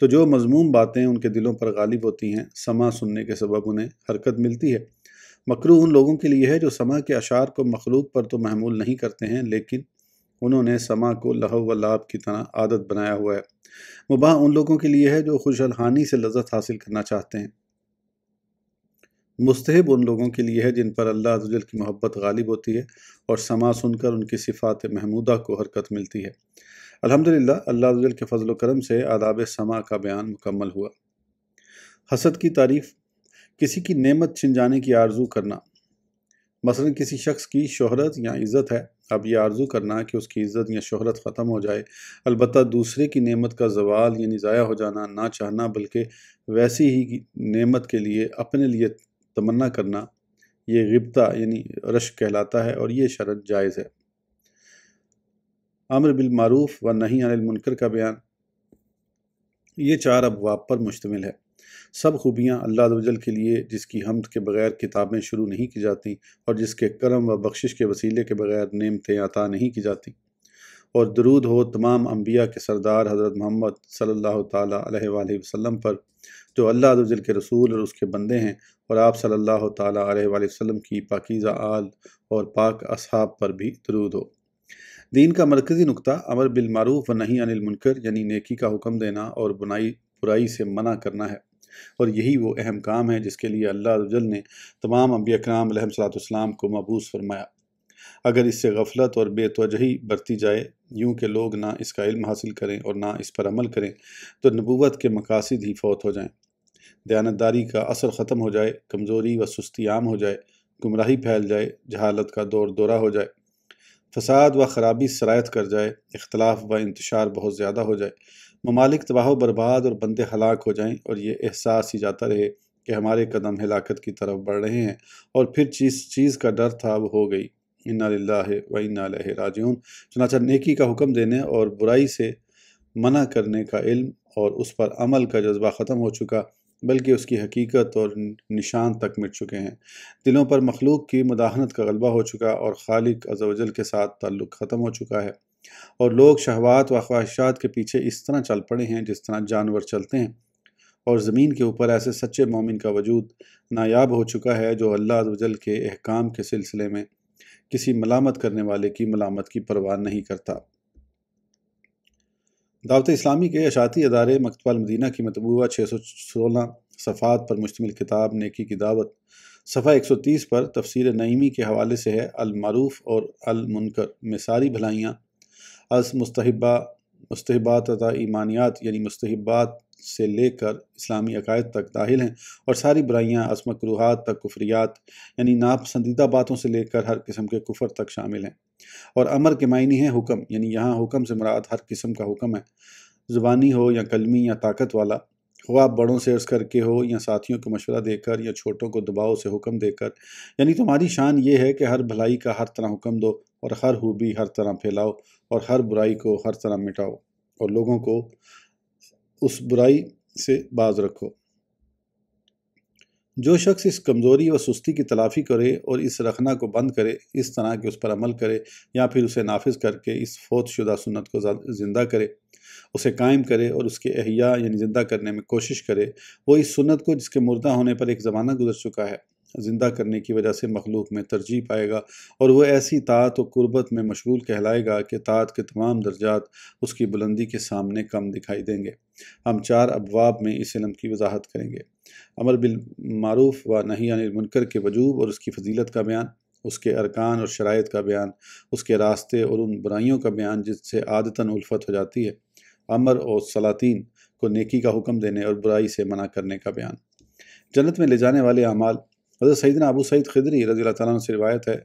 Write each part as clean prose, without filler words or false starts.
تو جو مذموم باتیں ان کے دلوں پر غالب ہوتی ہیں، سماع سننے کے سبب انہیں حرکت ملتی ہے۔ مکروہ ان لوگوں کے لیے ہے جو سماع کے اشعار کو مخلوق پر تو محمول نہیں کرتے ہیں، لیکن انہوں نے سماع کو لہو و لعب کی طرح عادت بنایا ہوا ہے۔ مباح ان لوگوں کے لیے ہے جو خوش الحانی سے لذت حاصل کرنا چاہتے ہیں۔ مستحب ان لوگوں کے لیے ہے جن پر اللہ عز و جل کی محبت غالب ہوتی ہے اور سماع سن کر ان کی صفات محمودہ کو حرکت ملتی ہے۔ الحمدللہ، اللہ عز و جل کے فضل و کرم سے آداب سماع کا بیان مکمل ہوا۔ حسد کی تعریف: کسی کی نعمت چھن جانے کی آرزو کرنا۔ مثلا کسی شخص کی شہرت یا عزت ہے، اب یہ آرزو کرنا کہ اس کی عزت یا شہرت ختم ہو جائے، البتہ دوسرے کی نعمت کا زوال یعنی ضائع ہو جانا نہ چاہنا، بلکہ ویسی ہی نعمت کے لیے اپنے لیے تمنا کرنا، یہ غبطہ یعنی رشک کہلاتا ہے اور یہ شرعاً جائز ہے۔ امر بالمعروف و نہی عن المنکر کا بیان، یہ 4 ابواب پر مشتمل ہے۔ سب خوبیاں اللہ عز و جل کے لیے جس کی حمد کے بغیر کتابیں شروع نہیں کی جاتی اور جس کے کرم و بخشش کے وسیلے کے بغیر نعمتیں عطا نہیں کی جاتی، اور درود ہو تمام انبیاء کے سردار حضرت محمد صلی اللہ تعالیٰ علیہ وآلہ وسلم پر، جو اللہ عز و جل کے رسول اور اس کے بندے ہیں، اور آپ صلی اللہ تعالیٰ علیہ وآلہ وسلم کی پاکیزہ آل اور پاک اصحاب پر بھی درود ہو۔ دین کا مرکزی نقطہ امر بالمعروف و نہی عن المنکر یعنی نیکی کا حکم دینا اور برائی سے منع کرنا ہے، اور یہی وہ اہم کام ہے جس کے لیے اللہ عز و جل نے تمام انبیاء کرام علیہم الصلوۃ والسلام کو مبعوث فرمایا۔ اگر اس سے غفلت اور بے توجہی برتی جائے، یوں کہ لوگ نہ اس کا علم حاصل کریں اور نہ اس پر عمل کریں، تو نبوت کے مقاصد ہی فوت ہو جائیں، دیانتداری کا اثر ختم ہو جائے، کمزوری و سستی عام ہو جائے، گمراہی پھیل جائے، جہالت کا دور دورہ ہو جائے، فساد و خرابی سرایت کر جائے، اختلاف و انتشار بہت زیادہ ہو جائے، ممالک تباہ و برباد اور بندے ہلاک ہو جائیں، اور یہ احساس ہی جاتا رہے کہ ہمارے قدم ہلاکت کی طرف بڑھ رہے ہیں، اور پھر چیز کا ڈر تھا وہ ہو گئی، انا للہ و انا الیہ راجعون۔ چنانچہ نیکی کا حکم دینے اور برائی سے منع کرنے کا علم اور اس پر عمل کا جذبہ ختم ہو چکا، بلکہ اس کی حقیقت اور نشان تک مٹ چکے ہیں۔ دلوں پر مخلوق کی مداہنت کا غلبہ ہو چکا اور خالق عز و جل کے ساتھ تعلق ختم ہو چکا ہے، اور لوگ شہوات و خواہشات کے پیچھے اس طرح چل پڑے ہیں جس طرح جانور چلتے ہیں، اور زمین کے اوپر ایسے سچے مومن کا وجود نایاب ہو چکا ہے جو اللہ عز و جل کے احکام کے سلسلے میں کسی ملامت کرنے والے کی ملامت کی پرواہ نہیں کرتا۔ دعوت اسلامی کے اشاعتی ادارے مکتبہ المدینہ کی مطبوعہ 616 صفحات پر مشتمل کتاب نیکی کی دعوت، صفحہ 130 پر تفسیر نعیمی کے حوالے سے ہے: المعروف اور المنکر میں ساری بھلائیاں از مستحبات تا ایمانیات یعنی مستحبات سے لے کر اسلامی عقائد تک داخل ہیں، اور ساری برائیاں از مکروہات تک کفریات یعنی ناپسندیدہ باتوں سے لے کر ہر قسم کے کفر تک شامل ہیں۔ اور امر کے معنی ہے حکم، یعنی یہاں حکم سے مراد ہر قسم کا حکم ہے، زبانی ہو یا قلمی یا طاقت والا، خواہ بڑوں سے عرض کر کے ہو یا ساتھیوں کو مشورہ دے کر یا چھوٹوں کو دباؤ سے حکم دے کر، یعنی تمہاری شان یہ ہے کہ ہر بھلائی کا ہر طرح حکم دو اور ہر خوبی ہر طرح پھیلاؤ اور ہر برائی کو ہر طرح مٹاؤ اور لوگوں کو اس برائی سے باز رکھو۔ جو شخص اس کمزوری و سستی کی تلافی کرے اور اس رخنہ کو بند کرے، اس طرح کہ اس پر عمل کرے یا پھر اسے نافذ کر کے اس فوت شدہ سنت کو زندہ کرے، اسے قائم کرے اور اس کے احیاء یعنی زندہ کرنے میں کوشش کرے، وہ اس سنت کو جس کے مردہ ہونے پر ایک زمانہ گزر چکا ہے زندہ کرنے کی وجہ سے مخلوق میں ترجیح پائے گا، اور وہ ایسی طاعت و قربت میں مشغول کہلائے گا کہ طاعت کے تمام درجات اس کی بلندی کے سامنے کم دکھائی دیں گے۔ ہم 4 ابواب میں اس علم کی وضاحت کریں گے: امر بالمعروف و نہی عن المنکر کے وجوب اور اس کی فضیلت کا بیان، اس کے ارکان اور شرائط کا بیان، اس کے راستے اور ان برائیوں کا بیان جس سے عادتاً الفت ہو جاتی ہے، امر اور سلاطین کو نیکی کا حکم دینے اور برائی سے منع کرنے کا بیان، جنت میں لے جانے والے اعمال۔ حضرت سیدنا ابو سعید خدری رضی اللہ تعالیٰ عنہ سے روایت ہے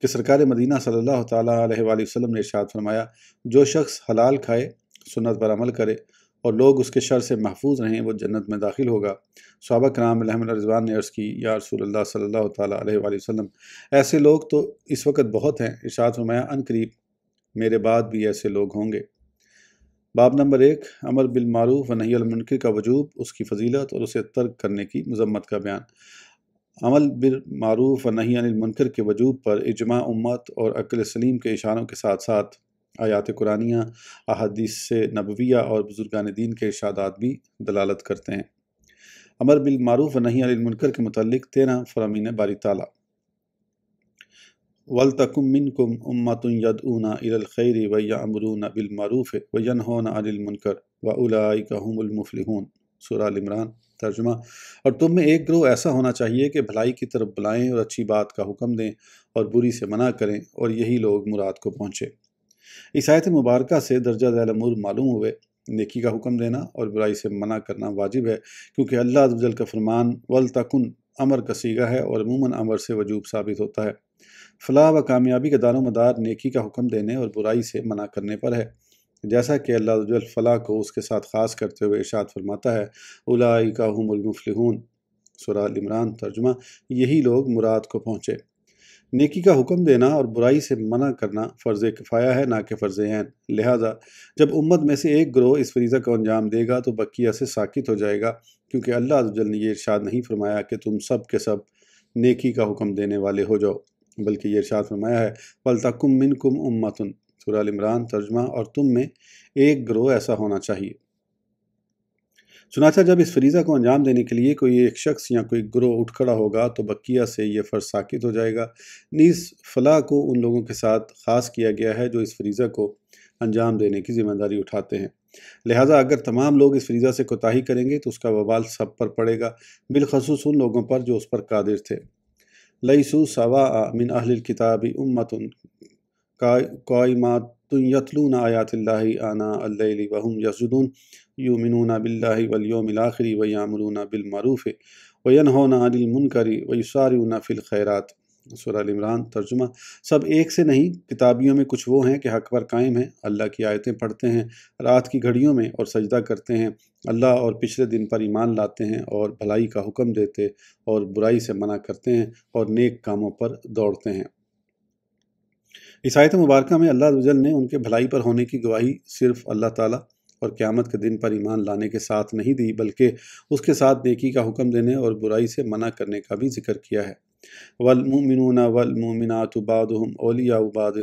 کہ سرکار مدینہ صلی اللہ تعالیٰ علیہ وآلہ وسلم نے ارشاد فرمایا: جو شخص حلال کھائے، سنت پر عمل کرے اور لوگ اس کے شر سے محفوظ رہیں، وہ جنت میں داخل ہوگا۔ صحابہ کرام علیہم رضوان نے عرض کی: یا رسول اللہ صلی اللہ تعالیٰ علیہ وآلہ وسلم، ایسے لوگ تو اس وقت بہت ہیں۔ ارشاد فرمایا: ان قریب میرے بعد بھی ایسے لوگ ہوں گے۔ باب نمبر 1: امر بالمعروف و نہی عن المنکر کا وجوب، اس کی فضیلت اور اسے ترک کرنے کی مذمت کا بیان۔ عمل بالمعروف و نہی عن المنکر کے وجوب پر اجماع امت اور عقل سلیم کے اشاروں کے ساتھ ساتھ آیات قرآنیہ، احادیث نبویہ اور بزرگان دین کے ارشادات بھی دلالت کرتے ہیں۔ امر بالمعروف و نہی عن المنکر کے متعلق 13 فرامین باری تعالیٰ: وَلْتَكُن مِّنْكُمْ أُمَّةٌ يَدْعُونَ إِلَى الْخَيْرِ وَيَأْمُرُونَ بِالْمَعْرُوفِ وَيَنْهَوْنَ عَنِ الْمُنكَرِ وَأُولَٰئِكَ هُمُ الْمُفْلِحُونَ سورہ آل عمران۔ ترجمہ: اور تم میں ایک گروہ ایسا ہونا چاہیے کہ بھلائی کی طرف بلائیں اور اچھی بات کا حکم دیں اور بری سے منع کریں، اور یہی لوگ مراد کو پہنچے۔ اس آیت مبارکہ سے درجہ ذیل امور معلوم ہوئے۔ نیکی کا حکم دینا اور برائی سے منع کرنا واجب ہے، کیونکہ اللہ عز و جل کا فرمان وَلْتَكُن امر کا صیغہ ہے اور عموماً امر سے وجوب ثابت ہوتا ہے۔ فلاح و کامیابی کا دار و مدار نیکی کا حکم دینے اور برائی سے منع کرنے پر ہے، جیسا کہ اللہ عز و جل فلاح کو اس کے ساتھ خاص کرتے ہوئے ارشاد فرماتا ہے اولئک هم المفلحون سورہ آل عمران۔ ترجمہ: یہی لوگ مراد کو پہنچے۔ نیکی کا حکم دینا اور برائی سے منع کرنا فرض کفایہ ہے، نہ کہ فرض عین۔ لہٰذا جب امت میں سے ایک گروہ اس فریضہ کو انجام دے گا تو بقیہ سے ساکت ہو جائے گا، کیونکہ اللہ عز و جل نے یہ ارشاد نہیں فرمایا کہ تم سب کے سب نیکی کا حکم دینے والے ہو جاؤ، بلکہ یہ ارشاد فرمایا ہے وَلْتَكُن مِّنْكُمْ أُمَّةٌ سورہ آل عمران۔ ترجمہ: اور تم میں ایک گروہ ایسا ہونا چاہیے۔ چنانچہ جب اس فریضہ کو انجام دینے کے لیے کوئی ایک شخص یا کوئی گروہ اٹھ کھڑا ہوگا تو بقیہ سے یہ فرض ساکت ہو جائے گا۔ نیز فلاح کو ان لوگوں کے ساتھ خاص کیا گیا ہے جو اس فریضہ کو انجام دینے کی ذمہ داری اٹھاتے ہیں۔ لہٰذا اگر تمام لوگ اس فریضہ سے کوتاہی کریں گے تو اس کا وبال سب پر پڑے گا، بالخصوص ان لوگوں پر جو اس پر قادر تھے۔ لیسوا سواء من اہل الکتاب امۃ قائمۃ یتلون آیات اللہ آناء اللیل وہم یسجدون یؤمنون باللہ والیوم الآخر ویأمرون بالمعروف وینہون عن المنکر ویسارعون فی الخیرات سورہ آل عمران۔ ترجمہ: سب ایک سے نہیں، کتابیوں میں کچھ وہ ہیں کہ حق پر قائم ہیں، اللہ کی آیتیں پڑھتے ہیں رات کی گھڑیوں میں اور سجدہ کرتے ہیں، اللہ اور پچھلے دن پر ایمان لاتے ہیں اور بھلائی کا حکم دیتے اور برائی سے منع کرتے ہیں اور نیک کاموں پر دوڑتے ہیں۔ اس آیت مبارکہ میں اللہ عز و جل نے ان کے بھلائی پر ہونے کی گواہی صرف اللہ تعالیٰ اور قیامت کے دن پر ایمان لانے کے ساتھ نہیں دی، بلکہ اس کے ساتھ نیکی کا حکم دینے اور برائی سے منع کرنے کا بھی ذکر کیا ہے۔ والمؤمنون والمؤمنات بعضهم اولیاء بعض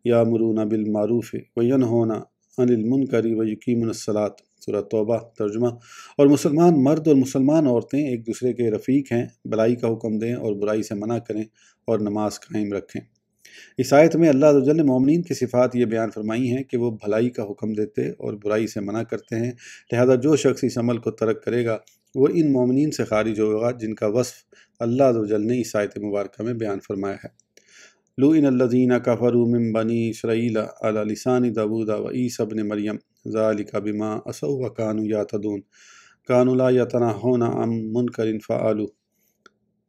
یامرون بالمعروف وینہون عن المنکر ویقیمون الصلاۃ سورہ توبہ۔ ترجمہ: اور مسلمان مرد اور مسلمان عورتیں ایک دوسرے کے رفیق ہیں، بھلائی کا حکم دیں اور برائی سے منع کریں اور نماز قائم رکھیں۔ اس آیت میں اللہ عز و جل نے مومنین کی صفات یہ بیان فرمائی ہیں کہ وہ بھلائی کا حکم دیتے اور برائی سے منع کرتے ہیں، لہذا جو شخص اس عمل کو ترک کرے گا وہ ان مومنین سے خارج ہوگا جن کا وصف اللہ عز و جل نے اس آیت مبارکہ میں بیان فرمایا ہے۔ لُعِنَ الَّذِينَ كَفَرُوا مِن بَنِي إِسْرَائِيلَ عَلَى لِسَانِ دَاوُودَ وَعِيسَى ابْنِ مَرْيَمَ ذَلِكَ بِمَا عَصَوا وَكَانُوا يَعْتَدُونَ كَانُوا لَا يَتَنَاهَوْنَ عَن مُنكَرٍ فَعَلُوهُ۔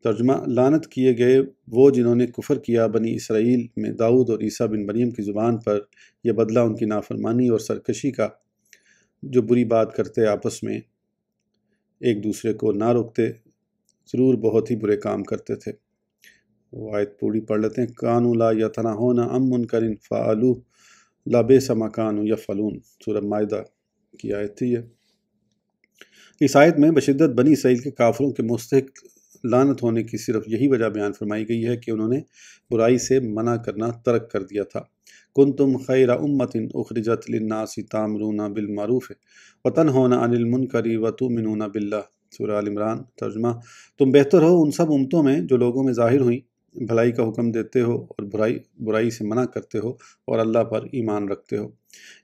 ترجمہ: لعنت کیے گئے وہ جنہوں نے کفر کیا بنی اسرائیل میں داؤد اور عیسیٰ بن مریم کی زبان پر، یہ بدلہ ان کی نافرمانی اور سرکشی کا، جو بری بات کرتے آپس میں ایک دوسرے کو نہ روکتے، ضرور بہت ہی برے کام کرتے تھے۔ وہ آیت پوری پڑھ لیتے ہیں۔ کانوا لا یتناہون عن منکر فعلوہ لبئس ما کانوا یفعلون سورہ مائدہ کی آیت تھی یہ۔ اس آیت میں بشدت بنی اسرائیل کے کافروں کے مستحق لعنت ہونے کی صرف یہی وجہ بیان فرمائی گئی ہے کہ انہوں نے برائی سے منع کرنا ترک کر دیا تھا۔ کنتم خیر امۃ اخرجت للناس تأمرون بالمعروف وتنہون عن المنکر وتؤمنون باللہ سورہ آل عمران۔ ترجمہ: تم بہتر ہو ان سب امتوں میں جو لوگوں میں ظاہر ہوئیں، بھلائی کا حکم دیتے ہو اور برائی سے منع کرتے ہو اور اللہ پر ایمان رکھتے ہو۔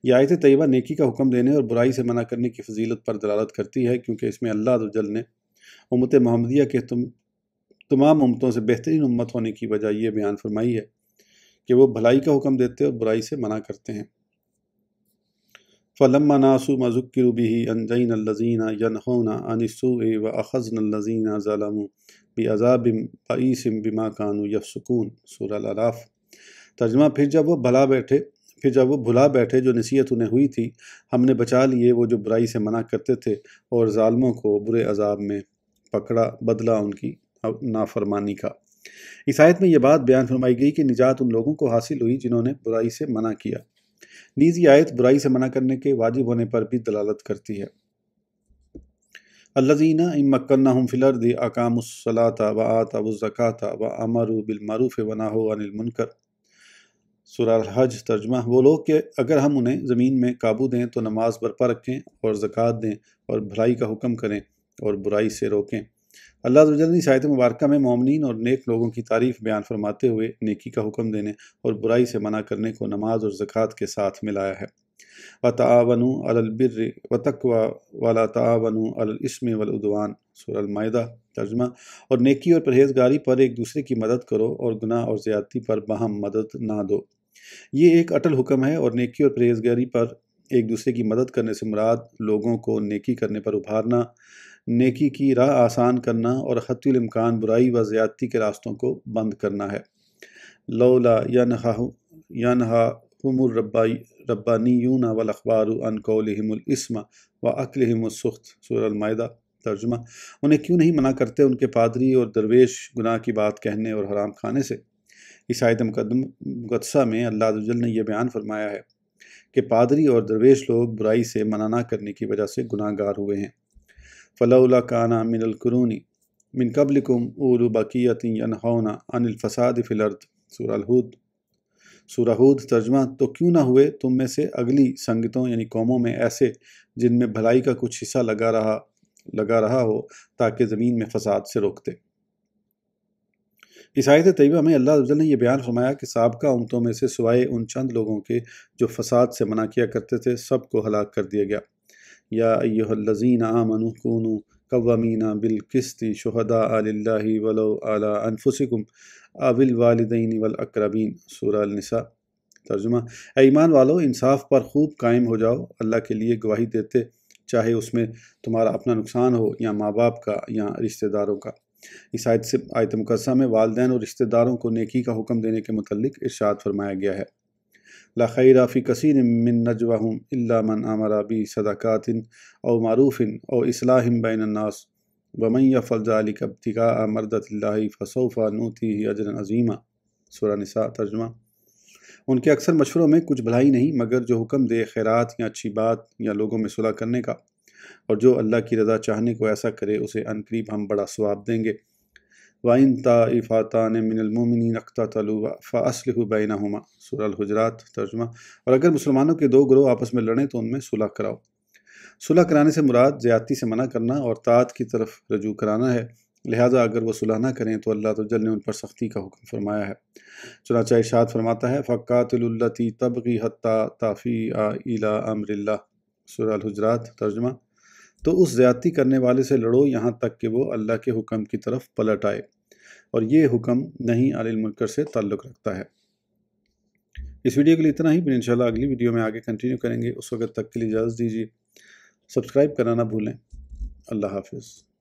یہ آیت طیبہ نیکی کا حکم دینے اور برائی سے منع کرنے کی فضیلت پر دلالت کرتی ہے، کیونکہ اس میں اللہ عز و جل نے امت محمدیہ کے تمام امتوں سے بہترین امت ہونے کی وجہ یہ بیان فرمائی ہے کہ وہ بھلائی کا حکم دیتے اور برائی سے منع کرتے ہیں۔ فَلَمَّا نَاسُوا مَا ذُكِّرُوا بِهِ أَنجَيْنَا الَّذِينَ يَنْهَوْنَ عَنِ السُّوءِ وَأَخَذْنَا الَّذِينَ ظَلَمُوا بِعَذَابٍ بَئِيسٍ بِمَا كَانُوا يَفْسُقُونَ سورہ الاعراف۔ ترجمہ: پھر جب وہ بھلا بیٹھے جو نصیحت انہیں ہوئی تھی، ہم نے بچا لیے وہ جو برائی سے منع کرتے تھے اور ظالموں کو برے عذاب میں پکڑا، بدلہ ان کی نافرمانی کا۔ اس آیت میں یہ بات بیان فرمائی گئی کہ نجات ان لوگوں کو حاصل ہوئی جنہوں نے برائی سے منع کیا۔ نیز یہ آیت برائی سے منع کرنے کے واجب ہونے پر بھی دلالت کرتی ہے۔ الذین ان مکناہم فی الارض اقاموا الصلاۃ وآتوا الزکاۃ وامروا بالمعروف ونہوا عن المنکر سورہ الحج ترجمہ۔ وہ لوگ کہ اگر ہم انہیں زمین میں قابو دیں تو نماز برپا رکھیں اور زکوٰۃ دیں اور بھلائی کا حکم کریں اور برائی سے روکیں۔ اللہ عز و جل نے اس آیت مبارکہ میں مومنین اور نیک لوگوں کی تعریف بیان فرماتے ہوئے نیکی کا حکم دینے اور برائی سے منع کرنے کو نماز اور زکوٰۃ کے ساتھ ملایا ہے۔ وَتَعَاوَنُوا عَلَى الْبِرِّ وَالتَّقْوَىٰ وَلَا تَعَاوَنُوا عَلَى الْإِثْمِ وَالْعُدْوَانِ سورہ المائدہ ترجمہ۔ اور نیکی اور پرہیزگاری پر ایک دوسرے کی مدد کرو اور گناہ اور زیادتی پر باہم مدد نہ دو۔ یہ ایک اٹل حکم ہے، اور نیکی اور پرہیزگاری پر ایک دوسرے کی مدد کرنے سے مراد لوگوں کو نیکی کرنے پر ابھارنا، نیکی کی راہ آسان کرنا اور حتی الامکان برائی و زیادتی کے راستوں کو بند کرنا ہے۔ لولا ینہاہم الربانیون والاحبار عن قولہم الاسم واکلہم السحت سورہ المائدہ ترجمہ۔ انہیں کیوں نہیں منع کرتے ان کے پادری اور درویش گناہ کی بات کہنے اور حرام کھانے سے؟ اس آیت مقدسہ میں اللہ عز و جل نے یہ بیان فرمایا ہے کہ پادری اور درویش لوگ برائی سے منع نہ کرنے کی وجہ سے گناہ گار ہوئے ہیں۔ فلولا کان من القرون من قبلکم اولو بقیۃ ینہون عن الفساد فی الارض سورہ ہود ترجمہ۔ تو کیوں نہ ہوئے تم میں سے اگلی سنگتوں یعنی قوموں میں ایسے جن میں بھلائی کا کچھ حصہ لگا رہا ہو تاکہ زمین میں فساد سے روکتے۔ اس آیت طیبہ میں اللہ عز و جل نے یہ بیان فرمایا کہ سابقہ امتوں میں سے سوائے ان چند لوگوں کے جو فساد سے منع کیا کرتے تھے سب کو ہلاک کر دیا گیا۔ یا ایہا الذین آمنوا کونوا قوامین بالقسط شہداء للہ ولو علی انفسکم او الوالدین والاقربین سورہ النساء ترجمہ۔ اے ایمان والو، انصاف پر خوب قائم ہو جاؤ، اللہ کے لیے گواہی دیتے، چاہے اس میں تمہارا اپنا نقصان ہو یا ماں باپ کا یا رشتہ داروں کا۔ اس آیت مقدسہ میں والدین اور رشتہ داروں کو نیکی کا حکم دینے کے متعلق ارشاد فرمایا گیا ہے۔ لا خیر فی کثیر من نجواہم الا من امر بصدقات او معروف او اصلاح بین الناس ومن یفعل ذلک ابتغاء مرضات اللہ فسوف نؤتیہ اجرا عظیما سورہ نساء ترجمہ۔ ان کے اکثر مشوروں میں کچھ بھلائی نہیں مگر جو حکم دے خیرات یا اچھی بات یا لوگوں میں صلح کرنے کا، اور جو اللہ کی رضا چاہنے کو ایسا کرے اسے عنقریب ہم بڑا ثواب دیں گے۔ وَإِن طَائِفَتَانِ مِنَ الْمُؤْمِنِينَ اقْتَتَلُوا فَأَصْلِحُوا بَيْنَهُمَا سورہ الحجرات ترجمہ۔ اور اگر مسلمانوں کے دو گروہ آپس میں لڑیں تو ان میں صلح کراؤ۔ صلح کرانے سے مراد زیادتی سے منع کرنا اور طاعت کی طرف رجوع کرانا ہے، لہٰذا اگر وہ صلح نہ کریں تو اللہ تعالی نے ان پر سختی کا حکم فرمایا ہے۔ چنانچہ ارشاد فرماتا ہے فَقَاتِلُوا الَّتِي تَبْغِي حَتَّىٰ تَفِیءَ إِلَىٰ أَمْرِ اللَّهِ سورہ الحجرات ترجمہ۔ تو اس زیادتی کرنے والے سے لڑو یہاں تک کہ وہ اللہ کے حکم کی طرف پلٹ آئے، اور یہ حکم نہیں عن المنکر سے تعلق رکھتا ہے۔ اس ویڈیو کے لیے اتنا ہی، پھر انشاءاللہ اگلی ویڈیو میں آگے کنٹینیو کریں گے۔ اس وقت تک کے لیے اجازت دیجیے، سبسکرائب کرنا نہ بھولیں۔ اللہ حافظ۔